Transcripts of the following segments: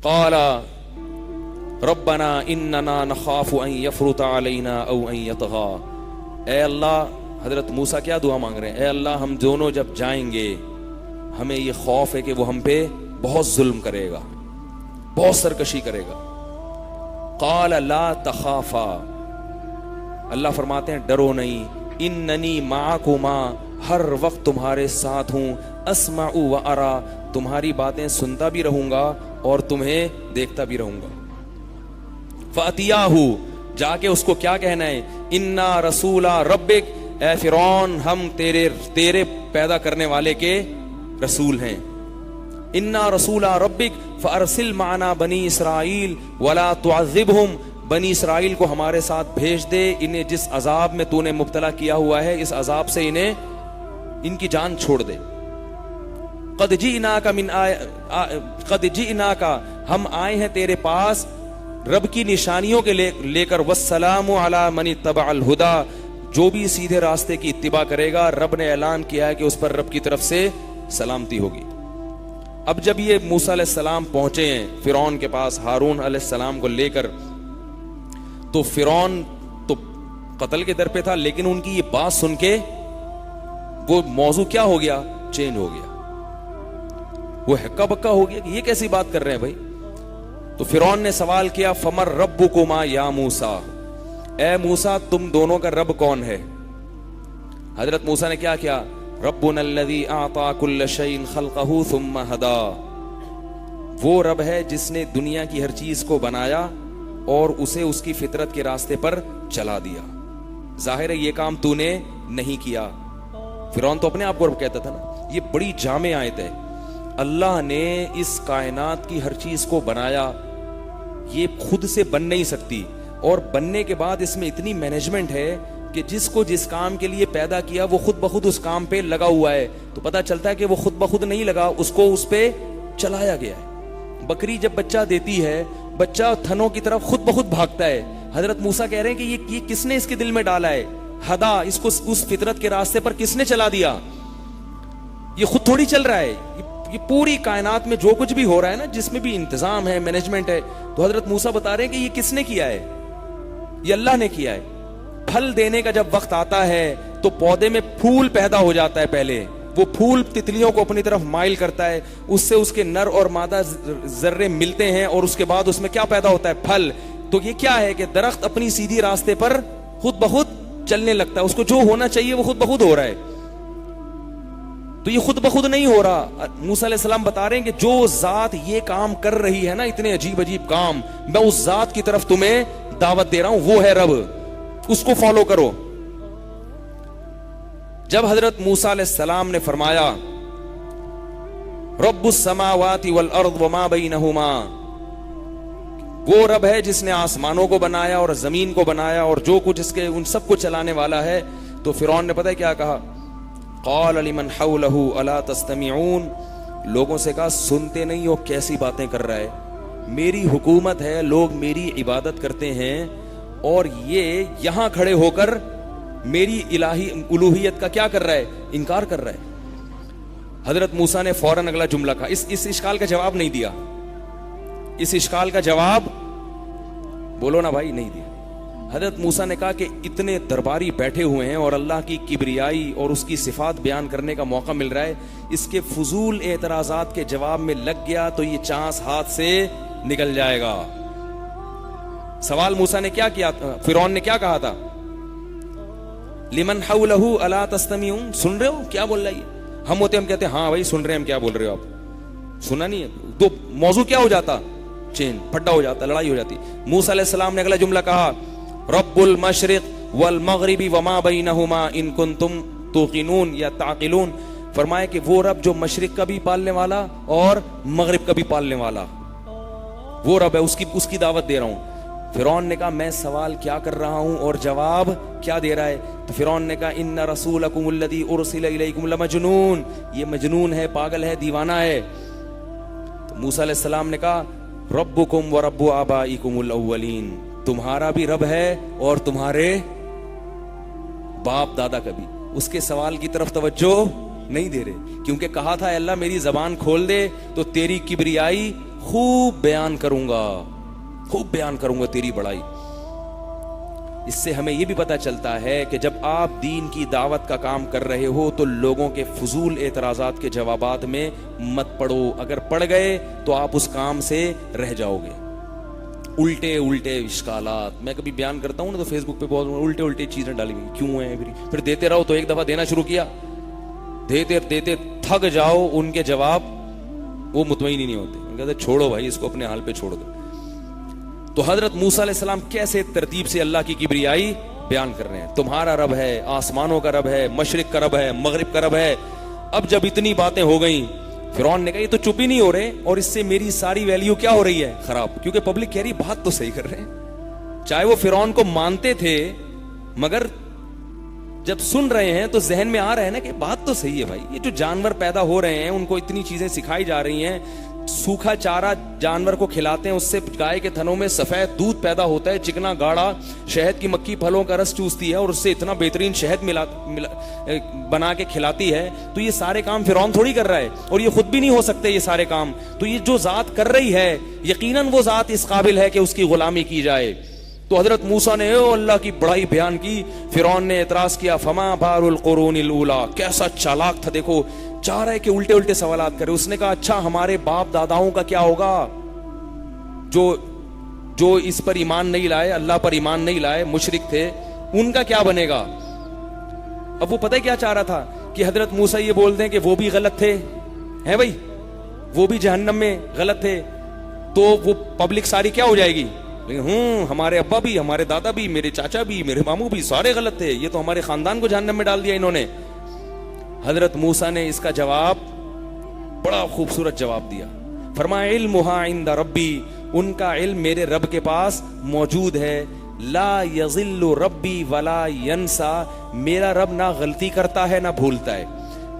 قال ربنا اننا نخاف ان يفرط علينا او ان يطغى، اے اللہ، حضرت موسیٰ کیا دعا مانگ رہے ہیں؟ اے اللہ ہم دونوں جب جائیں گے ہمیں یہ خوف ہے کہ وہ ہم پہ بہت ظلم کرے گا، بہت سرکشی کرے گا۔ قال لا تخافا، اللہ فرماتے ہیں ڈرو نہیں، اننی معکما، ہر وقت تمہارے ساتھ ہوں، اسمع و ارا، تمہاری باتیں سنتا بھی رہوں گا اور تمہیں دیکھتا بھی رہوں گا۔ فاتیاہ، جا کے اس کو کیا کہنا ہے؟ انا رسول ربک، اے فرعون ہم تیرے پیدا کرنے والے کے رسول ہیں۔ انا رسول ربک فارسل معنا بنی اسرائیل ولا تعذبہم، بنی اسرائیل کو ہمارے ساتھ بھیج دے، انہیں جس عذاب میں تو نے مبتلا کیا ہوا ہے اس عذاب سے انہیں ان کی جان چھوڑ دے۔ قد جئناک، ہم آئے ہیں تیرے پاس رب کی نشانیوں کے لے کر، والسلام علی من اتبع الہدی، جو بھی سیدھے راستے کی اتباع کرے گا رب نے اعلان کیا ہے کہ اس پر رب کی طرف سے سلامتی ہوگی۔ اب جب یہ موسیٰ علیہ السلام پہنچے ہیں فرعون کے پاس ہارون علیہ السلام کو لے کر، تو فرعون تو قتل کے در پہ تھا، لیکن ان کی یہ بات سن کے وہ موضوع کیا ہو گیا؟ چینج ہو گیا، وہ ہکا بکا ہو گیا کہ یہ کیسی بات کر رہے ہیں بھائی۔ تو فرعون نے سوال کیا فمر ربکما یا موسیٰ، اے موسیٰ تم دونوں کا رب کون ہے؟ حضرت موسیٰ نے کیا کیا؟ ربنا الذی اعطى كل شيء خلقه ثم هدى، وہ رب ہے جس نے دنیا کی ہر چیز کو بنایا اور اسے اس کی فطرت کے راستے پر چلا دیا۔ ظاہر ہے یہ کام تو نے نہیں کیا۔ فرعون تو اپنے آپ کو رب کہتا تھا نا۔ یہ بڑی جامع آیت ہے، اللہ نے اس کائنات کی ہر چیز کو بنایا، یہ خود سے بن نہیں سکتی، اور بننے کے بعد اس میں اتنی مینجمنٹ ہے کہ جس کو جس کام کے لیے پیدا کیا وہ خود بخود اس کام پہ لگا ہوا ہے۔ تو پتہ چلتا ہے کہ وہ خود بخود نہیں لگا، اس کو اس پہ چلایا گیا ہے۔ بکری جب بچہ دیتی ہے، بچہ تھنوں کی طرف خود بخود بھاگتا ہے۔ حضرت موسیٰ کہہ رہے ہیں کہ یہ کس نے اس کے دل میں ڈالا ہے؟ ہدا، اس کو اس فطرت کے راستے پر کس نے چلا دیا؟ یہ خود تھوڑی چل رہا ہے، یہ پوری کائنات میں جو کچھ بھی ہو رہا ہے نا، جس میں بھی انتظام ہے، مینجمنٹ ہے، تو حضرت موسیٰ بتا رہے ہیں کہ یہ کس نے کیا ہے؟ یہ اللہ نے کیا ہے۔ پھل دینے کا جب وقت آتا ہے تو پودے میں پھول پیدا ہو جاتا ہے، پہلے وہ پھول تتلیوں کو اپنی طرف مائل کرتا ہے، اس سے اس کے نر اور مادہ ذرے ملتے ہیں، اور اس کے بعد اس میں کیا پیدا ہوتا ہے؟ پھل۔ تو یہ کیا ہے کہ درخت اپنی سیدھی راستے پر خود بخود چلنے لگتا ہے، اس کو جو ہونا چاہیے وہ خود بخود ہو رہا ہے۔ تو یہ خود بخود نہیں ہو رہا۔ موسیٰ علیہ السلام بتا رہے ہیں کہ جو ذات یہ کام کر رہی ہے نا، اتنے عجیب عجیب کام، میں اس ذات کی طرف تمہیں دعوت دے رہا ہوں، وہ ہے رب، اس کو فالو کرو۔ جب حضرت موسیٰ علیہ السلام نے فرمایا رب السماوات والارض وما بینہما، وہ رب ہے جس نے آسمانوں کو بنایا اور زمین کو بنایا اور جو کچھ اس کے ان سب کو چلانے والا ہے، تو فرعون نے پتہ ہے کیا کہا؟ قال لمن حولہ الا تستمعون، لوگوں سے کہا سنتے نہیں ہو کیسی باتیں کر رہا ہے، میری حکومت ہے، لوگ میری عبادت کرتے ہیں، اور یہ یہاں کھڑے ہو کر میری الہی الوہیت کا کیا کر رہا ہے؟ انکار کر رہا ہے۔ حضرت موسیٰ نے فوراً اگلا جملہ کہا، اس اشکال کا جواب نہیں دیا، اس اشکال کا جواب بولو نا بھائی، نہیں دیا۔ حضرت موسیٰ نے کہا کہ اتنے درباری بیٹھے ہوئے ہیں اور اللہ کی کبریائی اور اس کی صفات بیان کرنے کا موقع مل رہا ہے، اس کے فضول اعتراضات کے جواب میں لگ گیا تو یہ چانس ہاتھ سے نکل جائے گا۔ سوال موسیٰ نے کیا کیا؟ فرعون نے کیا کہا تھا؟ لمن حولہ الا تستمعون، سن رہے ہو کیا بول رہا ہے یہ؟ ہم ہوتے ہم کہتے ہیں ہاں بھائی سن رہے ہیں، ہم کیا بول رہے ہو آپ؟ سنا نہیں ہے تو موضوع کیا ہو جاتا؟ چین پھٹا ہو جاتا، لڑائی ہو جاتی۔ موسیٰ علیہ السلام نے اگلا جملہ کہا رب المشرق والمغرب وما بینہما ان کنتم توقنون یا تعقلون، فرمایا کہ وہ رب جو مشرق کا بھی پالنے والا اور مغرب کا بھی پالنے والا وہ رب ہے، اس کی دعوت دے رہا ہوں۔ فرعون نے کہا میں سوال کیا کر رہا ہوں اور جواب کیا دے رہا ہے؟ تو فرعون نے کہا ان رسولکم الذی ارسل الیکم لمجنون، یہ مجنون ہے، پاگل ہے، دیوانہ ہے۔ تو موسیٰ علیہ السلام نے کہا ربکم ورب آبائکم الاولین، تمہارا بھی رب ہے اور تمہارے باپ دادا کا بھی۔ اس کے سوال کی طرف توجہ نہیں دے رہے, کیونکہ کہا تھا اے اللہ میری زبان کھول دے تو تیری کبریائی خوب بیان کروں گا, خوب بیان کروں گا تیری بڑائی. اس سے ہمیں یہ بھی پتہ چلتا ہے کہ جب آپ دین کی دعوت کا کام کر رہے ہو تو لوگوں کے فضول اعتراضات کے جوابات میں مت پڑو, اگر پڑ گئے تو آپ اس کام سے رہ جاؤ گے. الٹے الٹے اشکالات میں کبھی بیان کرتا ہوں نا تو فیس بک پہ بہت الٹے الٹے چیزیں ڈالی ہوئی, کیوں ہیں پھر دیتے رہو. تو ایک دفعہ دینا شروع کیا, دیتے دیتے تھک جاؤ, ان کے جواب وہ مطمئن ہی نہیں ہوتے, کہتے چھوڑو بھائی اس کو اپنے حال پہ چھوڑ دو. تو حضرت موسیٰ علیہ السلام کیسے ترتیب سے اللہ کی کبریائی بیان کر رہے ہیں. تمہارا رب ہے, آسمانوں کا رب ہے, مشرق کا رب ہے, مغرب کا رب ہے. اب جب اتنی باتیں ہو گئیں, فرعون نے کہا یہ تو چپ ہی نہیں ہو رہے, اور اس سے میری ساری ویلیو کیا ہو رہی ہے, خراب. کیونکہ پبلک کہہ رہی بات تو صحیح کر رہے ہیں, چاہے وہ فرعون کو مانتے تھے مگر جب سن رہے ہیں تو ذہن میں آ رہا ہے نا کہ بات تو صحیح ہے بھائی. یہ جو جانور پیدا ہو رہے ہیں ان کو اتنی چیزیں سکھائی جا رہی ہیں, سوکھا چارہ جانور کو کھلاتے ہیں, اس سے گائے کے تھنوں میں سفید دودھ پیدا ہوتا ہے, چکنا گاڑا, شہد کی مکھی پھلوں کا رس چوستی ہے اور اس سے اتنا بہترین شہد بنا کے کھلاتی ہے. تو یہ سارے کام فرعون تھوڑی کر رہا ہے, اور یہ خود بھی نہیں ہو سکتے یہ سارے کام. تو یہ جو ذات کر رہی ہے یقیناً وہ ذات اس قابل ہے کہ اس کی غلامی کی جائے. تو حضرت موسیٰ نے اللہ کی بڑائی بیان کی. فرعون نے اعتراض کیا, فما بال القرون الاولی, کیسا چالاک تھا دیکھو, چاہ رہے کہ الٹے الٹے سوالات کرے. اس نے کہا اچھا ہمارے باپ داداؤں کا کیا ہوگا جو اس پر ایمان نہیں لائے, اللہ پر ایمان نہیں لائے, مشرک تھے, ان کا کیا بنے گا. اب وہ پتہ کیا چاہ رہا تھا کہ حضرت موسیٰ یہ بول دیں کہ وہ بھی غلط تھے, ہیں بھائی وہ بھی جہنم میں غلط تھے, تو وہ پبلک ساری کیا ہو جائے گی, ہمارے ابا بھی, ہمارے دادا بھی, میرے چاچا بھی, میرے ماموں بھی سارے غلط تھے, یہ تو ہمارے خاندان کو جہنم میں ڈال دیا انہوں نے. حضرت موسیٰ نے اس کا جواب بڑا خوبصورت جواب دیا. فرمایا علمھا عند ربی, ان کا علم میرے رب کے پاس موجود ہے. لا یضل ربی ولا ینسا, میرا رب نہ غلطی کرتا ہے نہ بھولتا ہے.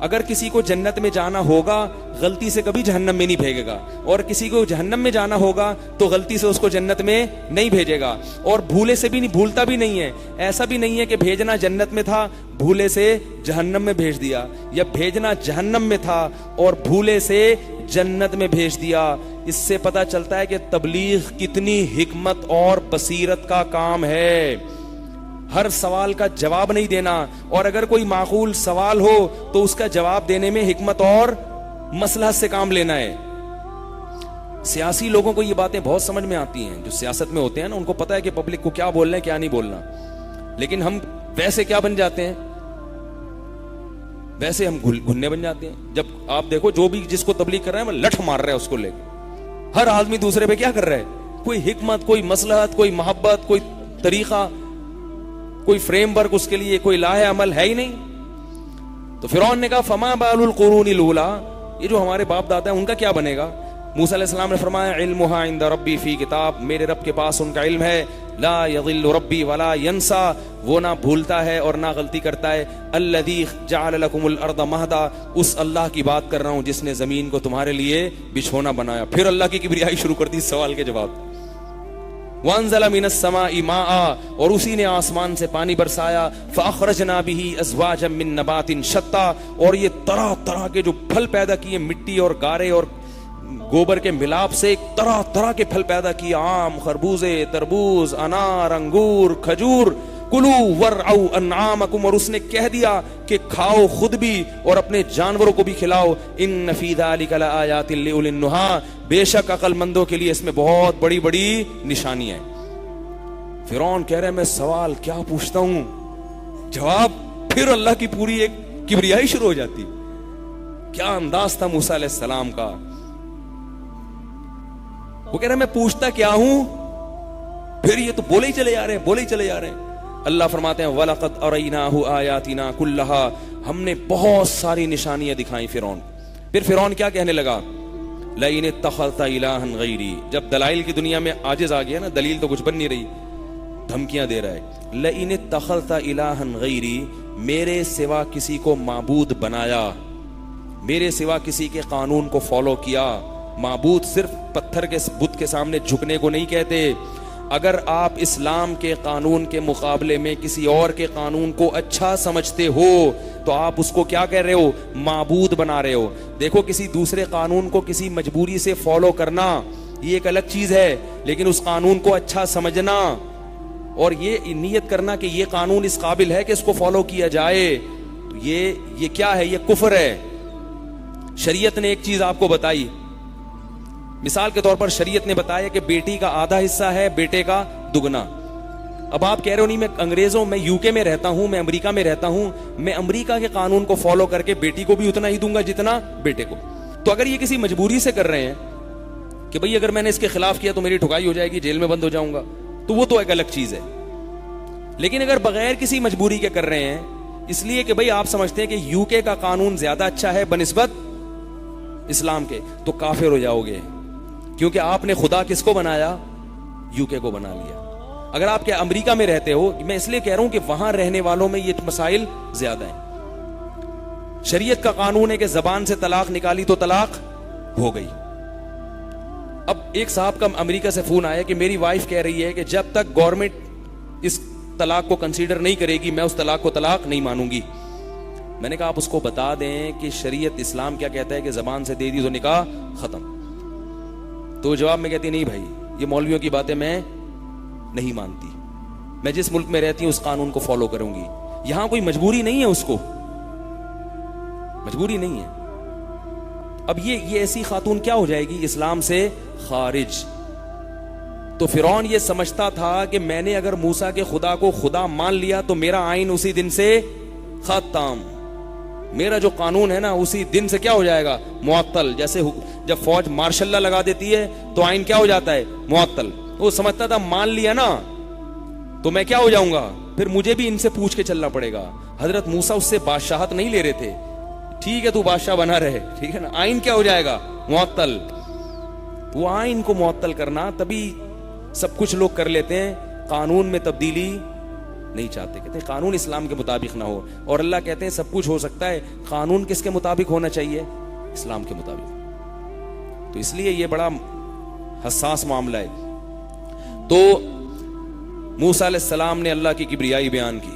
اگر کسی کو جنت میں جانا ہوگا غلطی سے کبھی جہنم میں نہیں بھیجے گا, اور کسی کو جہنم میں جانا ہوگا تو غلطی سے اس کو جنت میں نہیں بھیجے گا, اور بھولے سے بھی نہیں, بھولتا بھی نہیں ہے. ایسا بھی نہیں ہے کہ بھیجنا جنت میں تھا بھولے سے جہنم میں بھیج دیا, یا بھیجنا جہنم میں تھا اور بھولے سے جنت میں بھیج دیا. اس سے پتہ چلتا ہے کہ تبلیغ کتنی حکمت اور بصیرت کا کام ہے. ہر سوال کا جواب نہیں دینا, اور اگر کوئی معقول سوال ہو تو اس کا جواب دینے میں حکمت اور مصلحت سے کام لینا ہے. سیاسی لوگوں کو یہ باتیں بہت سمجھ میں آتی ہیں, جو سیاست میں ہوتے ہیں نا, ان کو پتا ہے کہ پبلک کو کیا بولنا ہے کیا نہیں بولنا. لیکن ہم ویسے کیا بن جاتے ہیں, ویسے ہم گھننے بن جاتے ہیں. جب آپ دیکھو جو بھی جس کو تبلیغ کر رہے ہیں وہ لٹھ مار رہا ہے اس کو لے کے, ہر آدمی دوسرے پہ کیا کر رہا ہے, کوئی حکمت, کوئی مصلحت, کوئی محبت, کوئی طریقہ, کوئی فریم ورک اس کے لیے, کوئی لاہ عمل ہے ہی نہیں. تو فرعون نے کہا فما بال القرون الاولی, یہ جو ہمارے باپ دادا ہیں ان کا کیا بنے گا. موسیٰ علیہ السلام نے فرمایا علمھا عند ربی فی کتاب, میرے رب کے پاس ان کا علم ہے. لا یضل ربی ولا ینسا, وہ نہ بھولتا ہے اور نہ غلطی کرتا ہے. الذی جعل لکم الارض مہدا, اس اللہ کی بات کر رہا ہوں جس نے زمین کو تمہارے لیے بچھونا بنایا. پھر اللہ کی کبریائی شروع کر دی سوال کے جواب. وانزل من السماء ماء, اور اسی نے آسمان سے پانی برسایا. فاخرجنا به ازواجا من نبات شتى, اور یہ طرح طرح کے جو پھل پیدا کیے, مٹی اور گارے اور گوبر کے ملاپ سے طرح طرح کے پھل پیدا کیے, آم, خربوزے, تربوز, انار, انگور, کھجور. کلو ورعوا انعامکم, اور اس نے کہہ دیا کہ کھاؤ خود بھی اور اپنے جانوروں کو بھی کھلاؤ. ان فی ذلک لآیات لأولی النہی, بے شک عقل مندوں کے لیے اس میں بہت بڑی بڑی نشانیاں ہیں. فرعون کہہ رہے میں سوال کیا پوچھتا ہوں, جواب پھر اللہ کی پوری ایک کبریائی شروع ہو جاتی. کیا انداز تھا موسیٰ علیہ السلام کا. وہ کہہ رہے میں پوچھتا کیا ہوں, پھر یہ تو بولے ہی چلے جا رہے ہیں, بولے ہی چلے جا رہے ہیں. اللہ فرماتے ہیں وَلَقَدْ أَرَيْنَاهُ آيَاتِنَا كُلَّهَا, ہم نے بہت ساری نشانیاں دکھائیں فرعون. پھر فرعون کیا کہنے لگا, لَئِنِ اتَّخَذْتَ إِلَٰهًا غَيْرِي, جب دلائل کی دنیا میں عاجز آ گیا نا, دلیل تو کچھ بن نہیں رہی, دھمکیاں دے رہا ہے. لَئِنِ اتَّخَذْتَ إِلَٰهًا غَيْرِي, میرے سوا کسی کو معبود بنایا, میرے سوا کسی کے قانون کو فالو کیا. معبود صرف پتھر کے بت کے سامنے جھکنے کو نہیں کہتے. اگر آپ اسلام کے قانون کے مقابلے میں کسی اور کے قانون کو اچھا سمجھتے ہو تو آپ اس کو کیا کہہ رہے ہو؟ معبود بنا رہے ہو. دیکھو کسی دوسرے قانون کو کسی مجبوری سے فالو کرنا یہ ایک الگ چیز ہے، لیکن اس قانون کو اچھا سمجھنا اور یہ نیت کرنا کہ یہ قانون اس قابل ہے کہ اس کو فالو کیا جائے، تو یہ کیا ہے؟ یہ کفر ہے. شریعت نے ایک چیز آپ کو بتائی، مثال کے طور پر شریعت نے بتایا کہ بیٹی کا آدھا حصہ ہے، بیٹے کا دگنا. اب آپ کہہ رہے ہو نہیں میں یو کے میں رہتا ہوں، میں امریکہ میں رہتا ہوں، میں امریکہ کے قانون کو فالو کر کے بیٹی کو بھی اتنا ہی دوں گا جتنا بیٹے کو. تو اگر یہ کسی مجبوری سے کر رہے ہیں کہ بھئی اگر میں نے اس کے خلاف کیا تو میری ٹھکائی ہو جائے گی، جیل میں بند ہو جاؤں گا، تو وہ تو ایک الگ چیز ہے. لیکن اگر بغیر کسی مجبوری کے کر رہے ہیں اس لیے کہ بھئی آپ سمجھتے ہیں کہ یو کے کا قانون زیادہ اچھا ہے بنسبت اسلام کے، تو کافر ہو جاؤ گے، کیونکہ آپ نے خدا کس کو بنایا؟ یو کے کو بنا لیا. اگر آپ کے امریکہ میں رہتے ہو، میں اس لیے کہہ رہا ہوں کہ وہاں رہنے والوں میں یہ مسائل زیادہ ہیں. شریعت کا قانون ہے کہ زبان سے طلاق نکالی تو طلاق ہو گئی. اب ایک صاحب کا امریکہ سے فون آیا کہ میری وائف کہہ رہی ہے کہ جب تک گورنمنٹ اس طلاق کو کنسیڈر نہیں کرے گی میں اس طلاق کو طلاق نہیں مانوں گی. میں نے کہا آپ اس کو بتا دیں کہ شریعت اسلام کیا کہتا ہے کہ زبان سے دے دی تو نکاح ختم. تو جواب میں کہتی نہیں بھائی یہ مولویوں کی باتیں میں نہیں مانتی، میں جس ملک میں رہتی ہوں اس قانون کو فالو کروں گی. یہاں کوئی مجبوری نہیں ہے، اس کو مجبوری نہیں ہے. اب یہ ایسی خاتون کیا ہو جائے گی؟ اسلام سے خارج. تو فرعون یہ سمجھتا تھا کہ میں نے اگر موسیٰ کے خدا کو خدا مان لیا تو میرا آئین اسی دن سے ختم، میرا جو قانون ہے نا اسی دن سے کیا ہو جائے گا؟ معطل. جیسے جب فوج مارشل لا لگا دیتی ہے تو آئین کیا ہو جاتا ہے؟ معطل. وہ سمجھتا تھا مان لیا نا تو میں کیا ہو جاؤں گا، پھر مجھے بھی ان سے پوچھ کے چلنا پڑے گا. حضرت موسیٰ اس سے بادشاہت نہیں لے رہے تھے، ٹھیک ہے تو بادشاہ بنا رہے، ٹھیک ہے نا، آئین کیا ہو جائے گا؟ معطل. وہ آئین کو معطل کرنا، تبھی سب کچھ لوگ کر لیتے ہیں، قانون میں تبدیلی نہیں چاہتے، کہتے ہیں قانون اسلام کے مطابق نہ ہو. اور اللہ کہتے ہیں سب کچھ ہو سکتا ہے، قانون کس کے مطابق ہونا چاہیے؟ اسلام کے مطابق. تو اس لیے یہ بڑا حساس معاملہ ہے. تو موسیٰ علیہ السلام نے اللہ کی کبریائی بیان کی.